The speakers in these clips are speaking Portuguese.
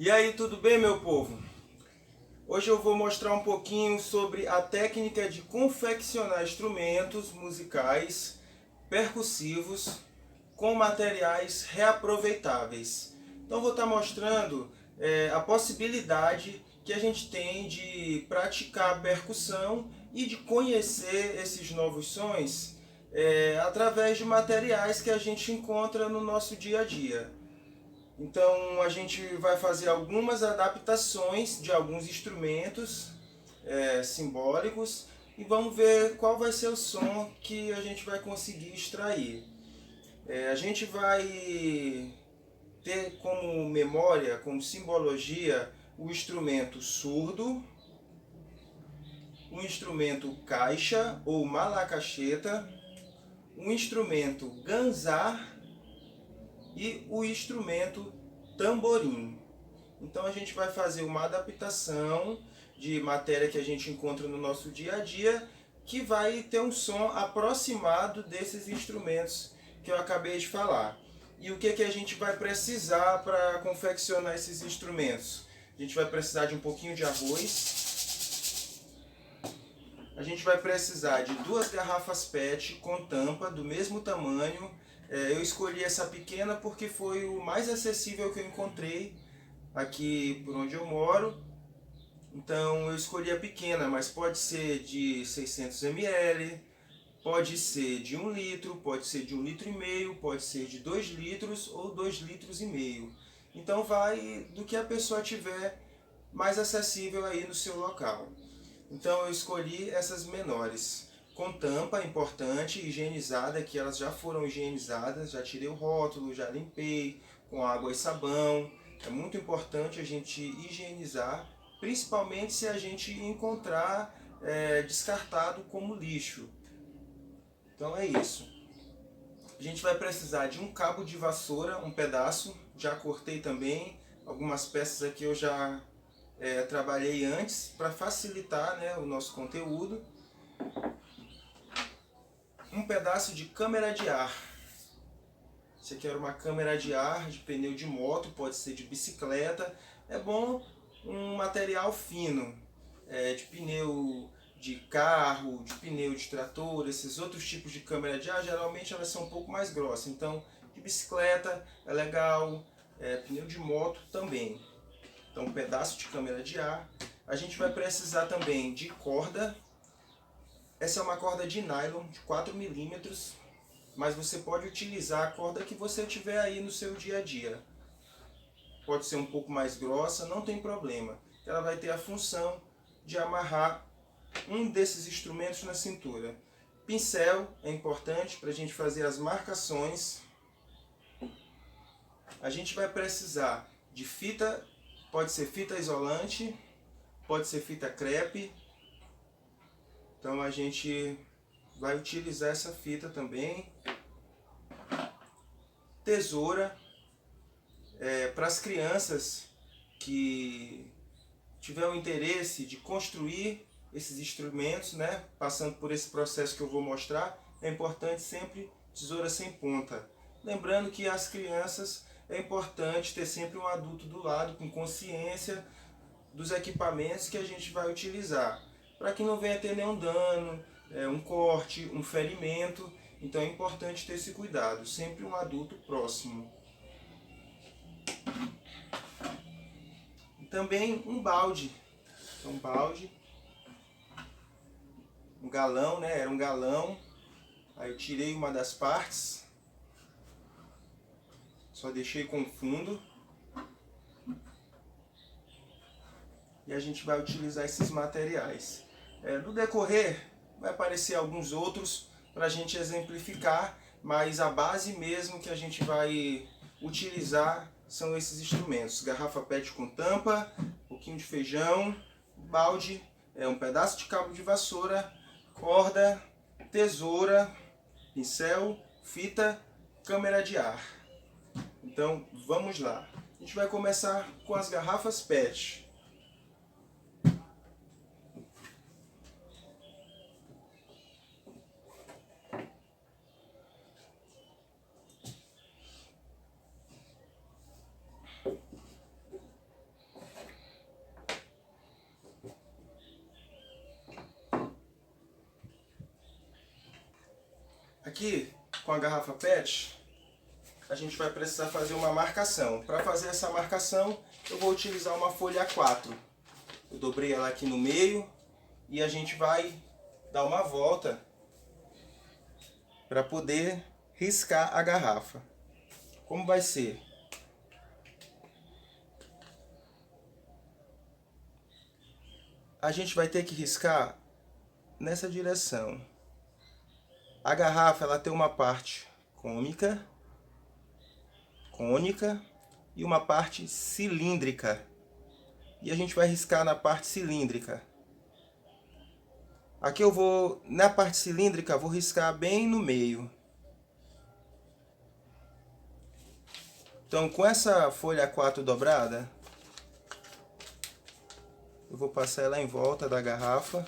E aí, tudo bem, meu povo? Hoje eu vou mostrar um pouquinho sobre a técnica de confeccionar instrumentos musicais percussivos com materiais reaproveitáveis. Então vou estar mostrando a possibilidade que a gente tem de praticar a percussão e de conhecer esses novos sons através de materiais que a gente encontra no nosso dia a dia. Então a gente vai fazer algumas adaptações de alguns instrumentos simbólicos e vamos ver qual vai ser o som que a gente vai conseguir extrair. A gente vai ter como memória, como simbologia, o instrumento surdo, o instrumento caixa ou malacacheta, o instrumento ganzar e o instrumento tamborim. Então a gente vai fazer uma adaptação de matéria que a gente encontra no nosso dia a dia, que vai ter um som aproximado desses instrumentos que eu acabei de falar. E o que a gente vai precisar para confeccionar esses instrumentos? A gente vai precisar de um pouquinho de arroz. A gente vai precisar de 2 garrafas PET com tampa do mesmo tamanho. Eu escolhi essa pequena porque foi o mais acessível que eu encontrei aqui por onde eu moro. Então eu escolhi a pequena, mas pode ser de 600 ml, pode ser de 1 litro, pode ser de 1,5 litro, pode ser de 2 litros ou 2,5 litros. Então vai do que a pessoa tiver mais acessível aí no seu local. Então eu escolhi essas menores, com tampa importante, higienizada, que elas já foram higienizadas, já tirei o rótulo, já limpei com água e sabão. É muito importante a gente higienizar, principalmente se a gente encontrar descartado como lixo. Então é isso. A gente vai precisar de um cabo de vassoura, um pedaço, já cortei também. Algumas peças aqui eu já trabalhei antes para facilitar, né, o nosso conteúdo. Um pedaço de câmera de ar. Você quer uma câmera de ar de pneu de moto, pode ser de bicicleta. É bom um material fino, de pneu de carro, de pneu de trator, esses outros tipos de câmera de ar, geralmente elas são um pouco mais grossas. Então, de bicicleta é legal, pneu de moto também. Então, um pedaço de câmera de ar. A gente vai precisar também de corda. Essa é uma corda de nylon de 4 milímetros, mas você pode utilizar a corda que você tiver aí no seu dia a dia. Pode ser um pouco mais grossa, não tem problema. Ela vai ter a função de amarrar um desses instrumentos na cintura. Pincel é importante para a gente fazer as marcações. A gente vai precisar de fita, pode ser fita isolante, pode ser fita crepe. Então a gente vai utilizar essa fita também. Tesoura, para as crianças que tiver o interesse de construir esses instrumentos, né, passando por esse processo que eu vou mostrar, é importante sempre tesoura sem ponta. Lembrando que as crianças é importante ter sempre um adulto do lado com consciência dos equipamentos que a gente vai utilizar, para que não venha ter nenhum dano, um corte, um ferimento. Então é importante ter esse cuidado, sempre um adulto próximo. E também um balde, um galão, né? Era um galão. Aí eu tirei uma das partes, só deixei com o fundo. E a gente vai utilizar esses materiais. No decorrer vai aparecer alguns outros para a gente exemplificar, mas a base mesmo que a gente vai utilizar são esses instrumentos. Garrafa PET com tampa, um pouquinho de feijão, balde, um pedaço de cabo de vassoura, corda, tesoura, pincel, fita, câmera de ar. Então vamos lá. A gente vai começar com as garrafas PET. aqui, com a garrafa PET, a gente vai precisar fazer uma marcação. Para fazer essa marcação, eu vou utilizar uma folha A4. Eu dobrei ela aqui no meio e a gente vai dar uma volta para poder riscar a garrafa. Como vai ser? A gente vai ter que riscar nessa direção. A garrafa ela tem uma parte cônica e uma parte cilíndrica. E a gente vai riscar na parte cilíndrica. Aqui eu vou, na parte cilíndrica, vou riscar bem no meio. Então, com essa folha A4 dobrada, eu vou passar ela em volta da garrafa.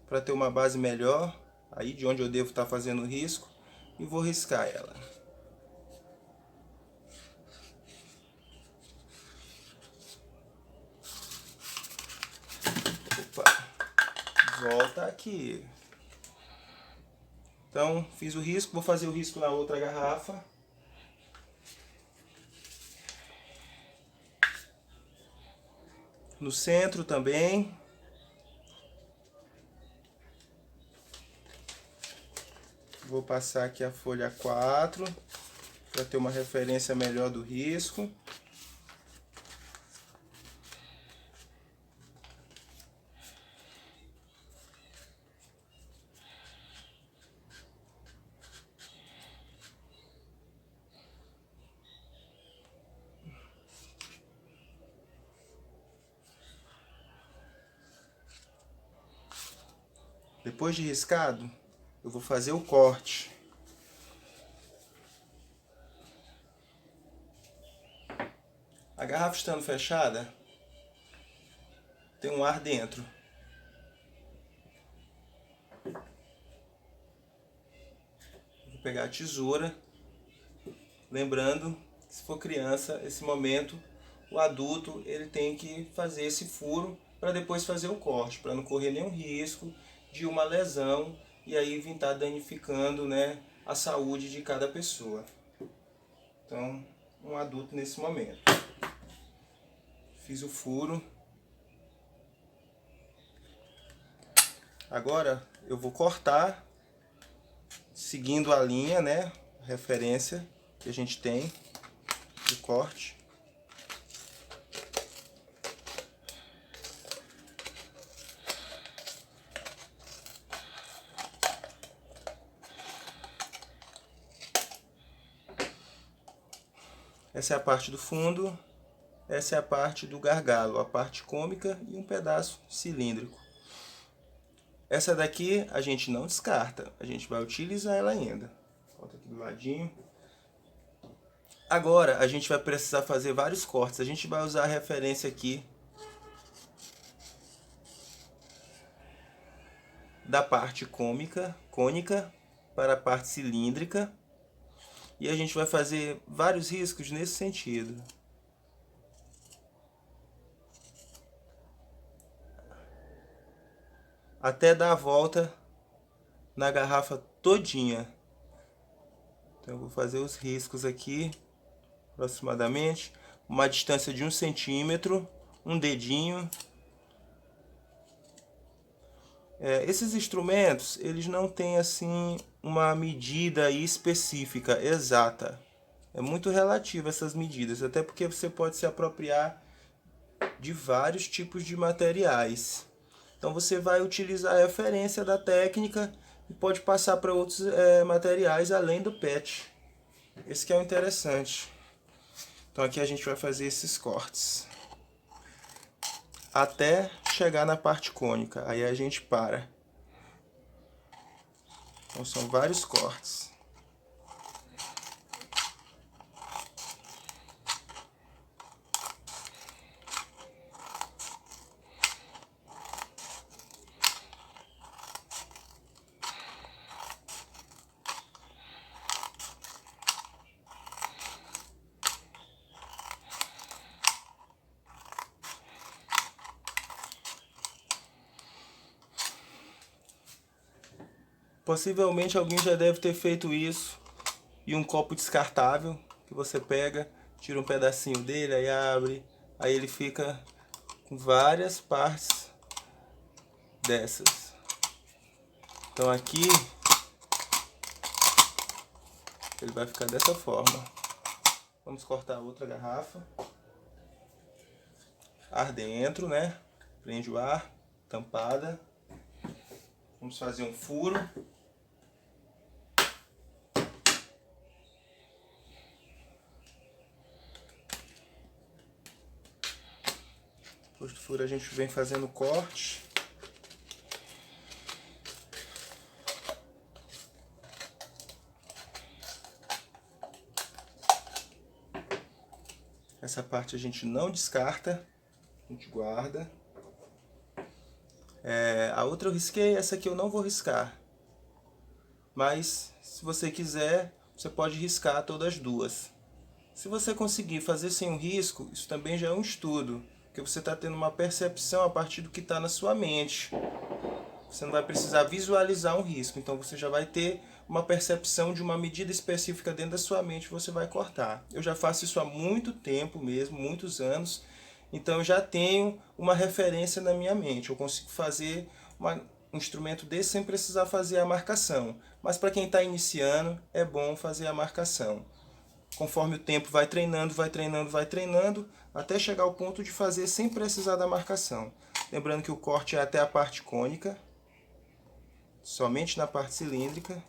Para ter uma base melhor, aí de onde eu devo estar fazendo o risco, e vou riscar ela. Opa, volta aqui. Então, fiz o risco, vou fazer o risco na outra garrafa. No centro também. Vou passar aqui a folha 4 para ter uma referência melhor do risco. Depois de riscado, eu vou fazer o corte. A garrafa estando fechada, tem um ar dentro. Vou pegar a tesoura, lembrando que se for criança, esse momento, o adulto ele tem que fazer esse furo para depois fazer o corte, para não correr nenhum risco de uma lesão e aí vir estar danificando, né, a saúde de cada pessoa. Então, um adulto nesse momento. Fiz o furo. Agora eu vou cortar, seguindo a linha, né, referência que a gente tem de corte. Essa é a parte do fundo, essa é a parte do gargalo, a parte cômica e um pedaço cilíndrico. Essa daqui a gente não descarta, a gente vai utilizar ela ainda. Bota aqui do ladinho. Agora a gente vai precisar fazer vários cortes, a gente vai usar a referência aqui da parte cônica para a parte cilíndrica. E a gente vai fazer vários riscos nesse sentido. Até dar a volta na garrafa todinha. Então eu vou fazer os riscos aqui, aproximadamente, uma distância de 1 centímetro, um dedinho. Esses instrumentos, eles não têm assim uma medida específica, exata. É muito relativa essas medidas, até porque você pode se apropriar de vários tipos de materiais. Então você vai utilizar a referência da técnica e pode passar para outros materiais além do PET. Esse que é o interessante. Então aqui a gente vai fazer esses cortes até chegar na parte cônica, aí a gente para. Então são vários cortes. Possivelmente alguém já deve ter feito isso. E um copo descartável que você pega, tira um pedacinho dele, aí abre, aí ele fica com várias partes dessas. Então aqui ele vai ficar dessa forma. Vamos cortar outra garrafa. Ar dentro, né? Prende o ar, tampada. Vamos fazer um furo. Depois do furo a gente vem fazendo corte. Essa parte a gente não descarta, a gente guarda. A outra eu risquei, essa aqui eu não vou riscar. Mas se você quiser, você pode riscar todas as duas. Se você conseguir fazer sem um risco, isso também já é um estudo, porque você está tendo uma percepção a partir do que está na sua mente. Você não vai precisar visualizar um risco, então você já vai ter uma percepção de uma medida específica dentro da sua mente, você vai cortar. Eu já faço isso há muito tempo mesmo, muitos anos, então eu já tenho uma referência na minha mente. Eu consigo fazer um instrumento desse sem precisar fazer a marcação. Mas para quem está iniciando, é bom fazer a marcação. Conforme o tempo vai treinando, até chegar ao ponto de fazer sem precisar da marcação. Lembrando que o corte é até a parte cônica, somente na parte cilíndrica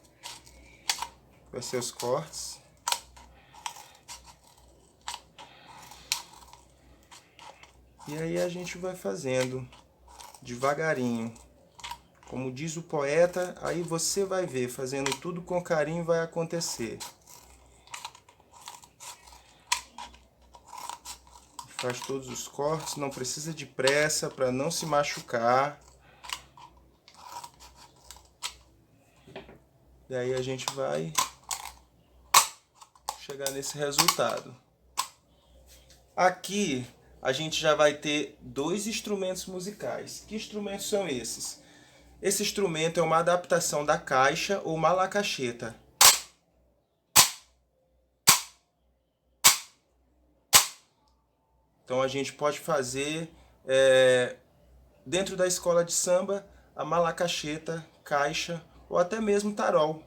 vai ser os cortes. E aí a gente vai fazendo devagarinho. Como diz o poeta, aí você vai ver, fazendo tudo com carinho vai acontecer. Faz todos os cortes, não precisa de pressa para não se machucar. E aí a gente vai chegar nesse resultado. Aqui a gente já vai ter dois instrumentos musicais. Que instrumentos são esses? Esse instrumento é uma adaptação da caixa ou malacacheta. Então a gente pode fazer dentro da escola de samba a malacacheta, caixa ou até mesmo tarol.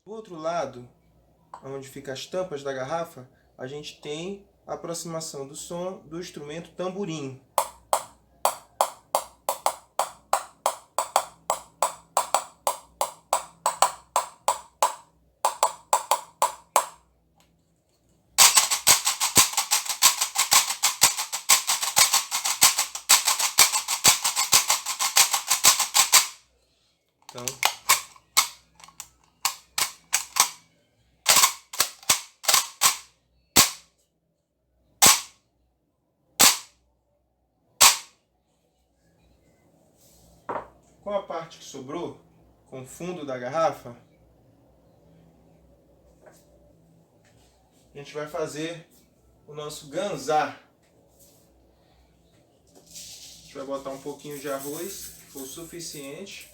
Do outro lado, onde ficam as tampas da garrafa, a gente tem a aproximação do som do instrumento tamborim. Então, com a parte que sobrou, com o fundo da garrafa, a gente vai fazer o nosso ganzá. A gente vai botar um pouquinho de arroz, se for o suficiente.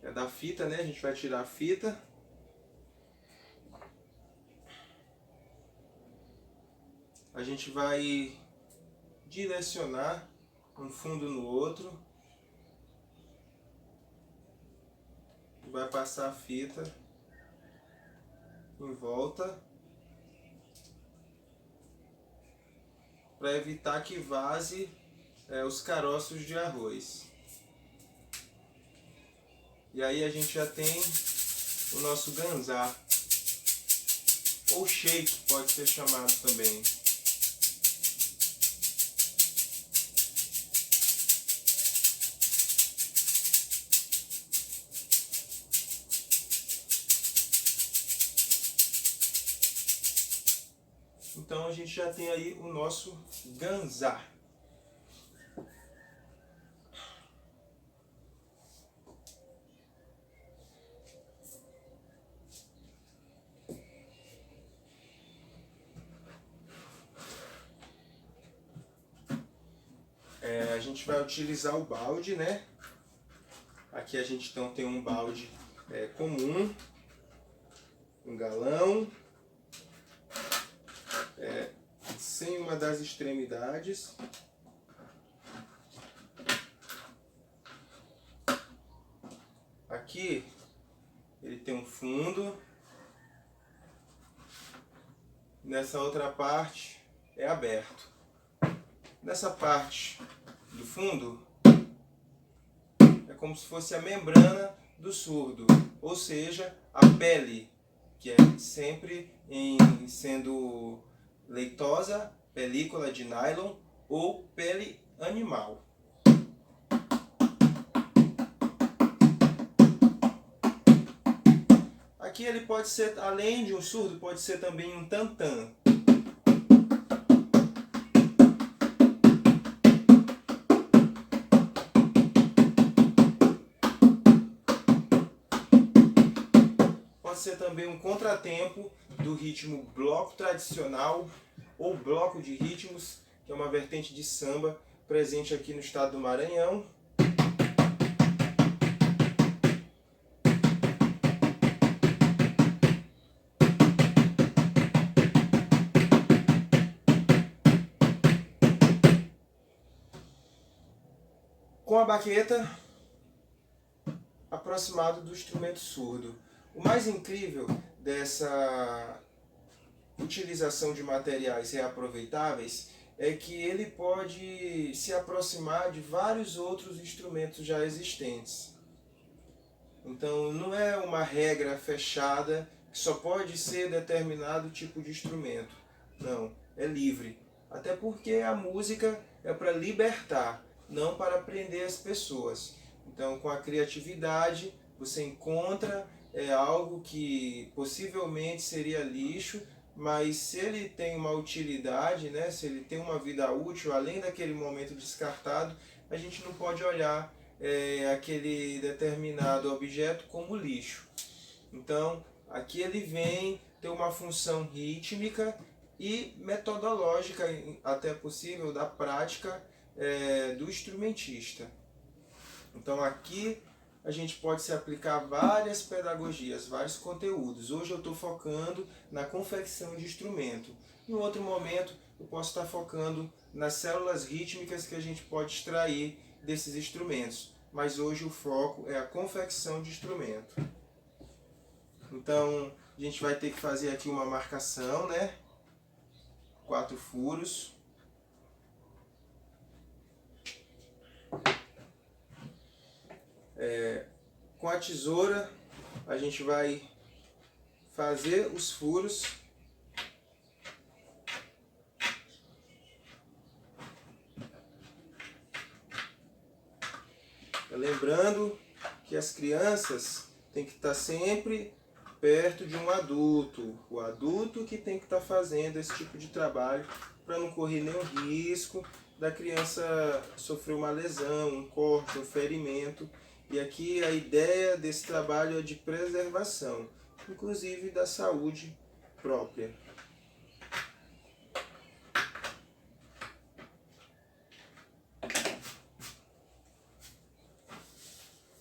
É da fita, né? A gente vai tirar a fita. A gente vai direcionar um fundo no outro. E vai passar a fita em volta para evitar que vaze os caroços de arroz. E aí a gente já tem o nosso ganzá, ou shake pode ser chamado também. Então a gente já tem aí o nosso ganzá. a gente vai utilizar o balde, né? Aqui a gente então tem um balde comum, um galão, sem uma das extremidades. Aqui ele tem um fundo, nessa outra parte é aberto. Nessa parte do fundo é como se fosse a membrana do surdo, ou seja, a pele, que é sempre sendo leitosa, película de nylon ou pele animal. Aqui ele pode ser, além de um surdo, pode ser também um tantã. Pode ser também um contratempo do ritmo bloco tradicional ou bloco de ritmos, que é uma vertente de samba presente aqui no estado do Maranhão. Com a baqueta, aproximado do instrumento surdo. O mais incrível dessa utilização de materiais reaproveitáveis é que ele pode se aproximar de vários outros instrumentos já existentes. Então não é uma regra fechada que só pode ser determinado tipo de instrumento. Não, é livre. Até porque a música é para libertar, não para prender as pessoas. Então, com a criatividade, você encontra algo que possivelmente seria lixo, mas se ele tem uma utilidade, né, se ele tem uma vida útil, além daquele momento descartado, a gente não pode olhar aquele determinado objeto como lixo. Então, aqui ele vem ter uma função rítmica e metodológica, até possível, da prática do instrumentista. Então aqui a gente pode se aplicar várias pedagogias, vários conteúdos. Hoje eu estou focando na confecção de instrumento. Em outro momento eu posso estar focando nas células rítmicas que a gente pode extrair desses instrumentos. Mas hoje o foco é a confecção de instrumento. Então a gente vai ter que fazer aqui uma marcação, né? 4 furos. Com a tesoura a gente vai fazer os furos. Lembrando que as crianças têm que estar sempre perto de um adulto. O adulto que tem que estar fazendo esse tipo de trabalho para não correr nenhum risco da criança sofrer uma lesão, um corte, um ferimento. E aqui a ideia desse trabalho é de preservação, inclusive da saúde própria.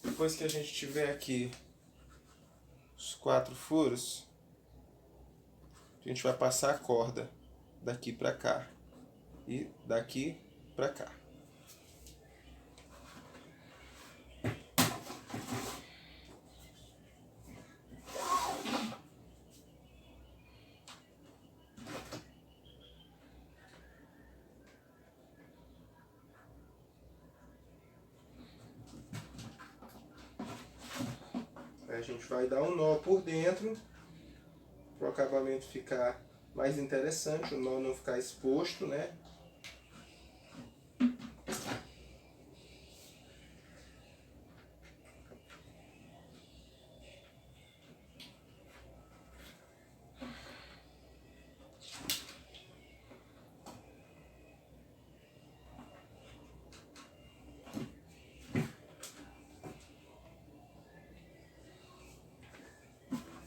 Depois que a gente tiver aqui os 4 furos, a gente vai passar a corda daqui para cá e daqui para cá. A gente vai dar um nó por dentro, para o acabamento ficar mais interessante, o nó não ficar exposto, né?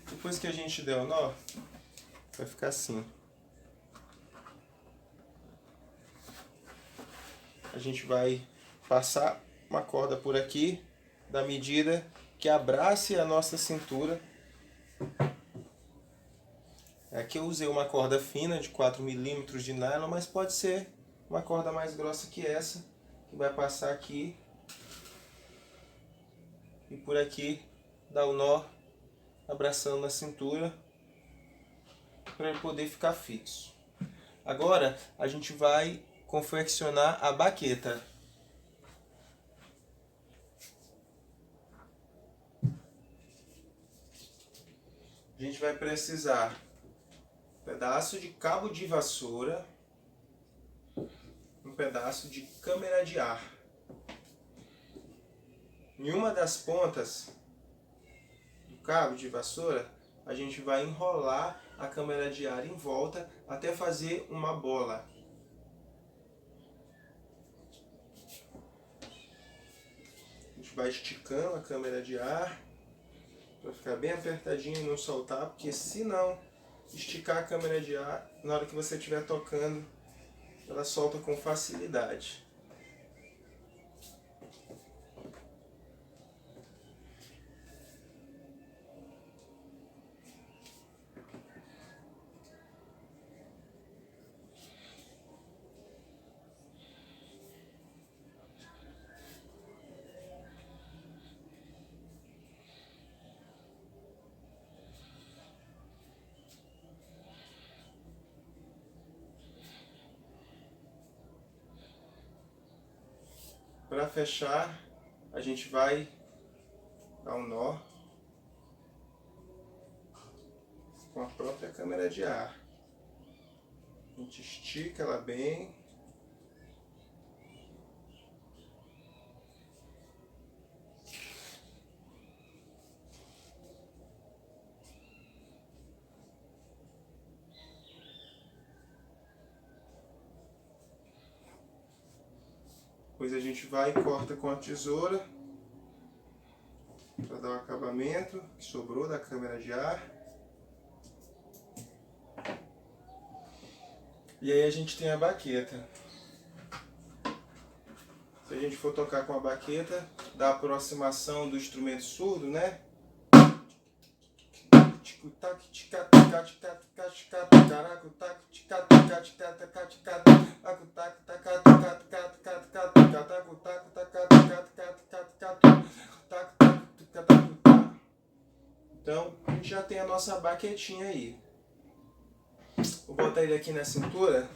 Depois que a gente der o nó, vai ficar assim. A gente vai passar uma corda por aqui, da medida que abrace a nossa cintura. Aqui eu usei uma corda fina de 4 milímetros de nylon, mas pode ser uma corda mais grossa que essa, que vai passar aqui e por aqui, dar o nó, abraçando na cintura, para ele poder ficar fixo. Agora a gente vai confeccionar a baqueta. A gente vai precisar um pedaço de cabo de vassoura, um pedaço de câmera de ar. Em uma das pontas do cabo de vassoura, a gente vai enrolar a câmera de ar em volta até fazer uma bola. A gente vai esticando a câmera de ar para ficar bem apertadinho e não soltar, porque se não esticar a câmera de ar, na hora que você estiver tocando, ela solta com facilidade. Para fechar, a gente vai dar um nó com a própria câmera de ar. A gente estica ela bem. Depois a gente vai e corta com a tesoura para dar o acabamento que sobrou da câmera de ar. E aí a gente tem a baqueta. Se a gente for tocar com a baqueta, da aproximação do instrumento surdo, né? Então, a gente já tem a nossa baquetinha aí. Vou botar ele aqui na cintura.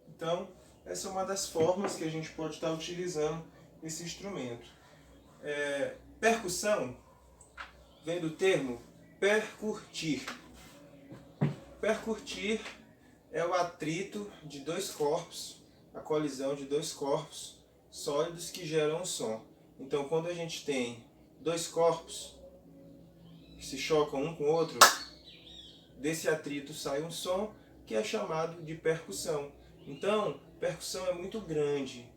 Então, essa é uma das formas que a gente pode estar utilizando esse instrumento. Percussão vem do termo percutir. Percutir é o atrito de dois corpos, a colisão de dois corpos sólidos que geram um som. Então, quando a gente tem dois corpos que se chocam um com o outro, desse atrito sai um som que é chamado de percussão. Então, percussão é muito grande.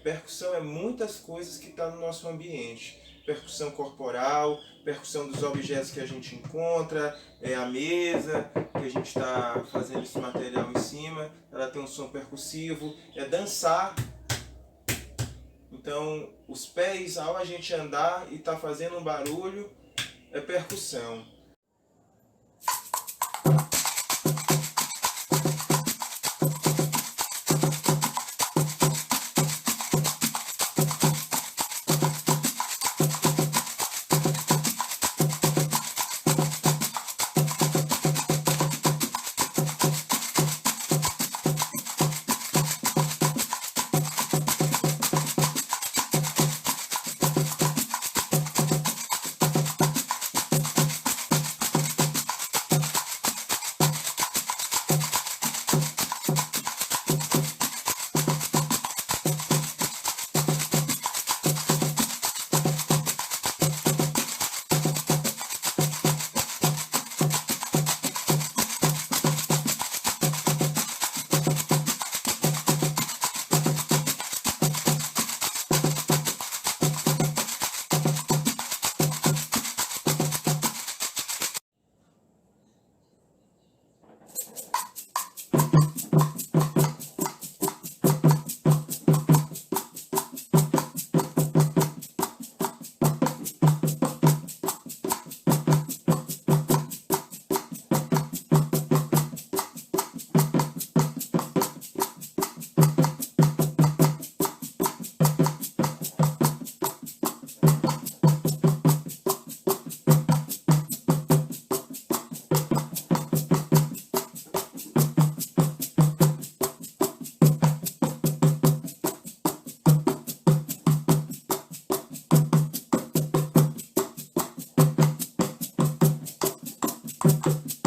Percussão é muitas coisas que estão no nosso ambiente. Percussão corporal, percussão dos objetos que a gente encontra, a mesa que a gente está fazendo esse material em cima, ela tem um som percussivo, dançar. Então, os pés, ao a gente andar e tá fazendo um barulho, é percussão. povo.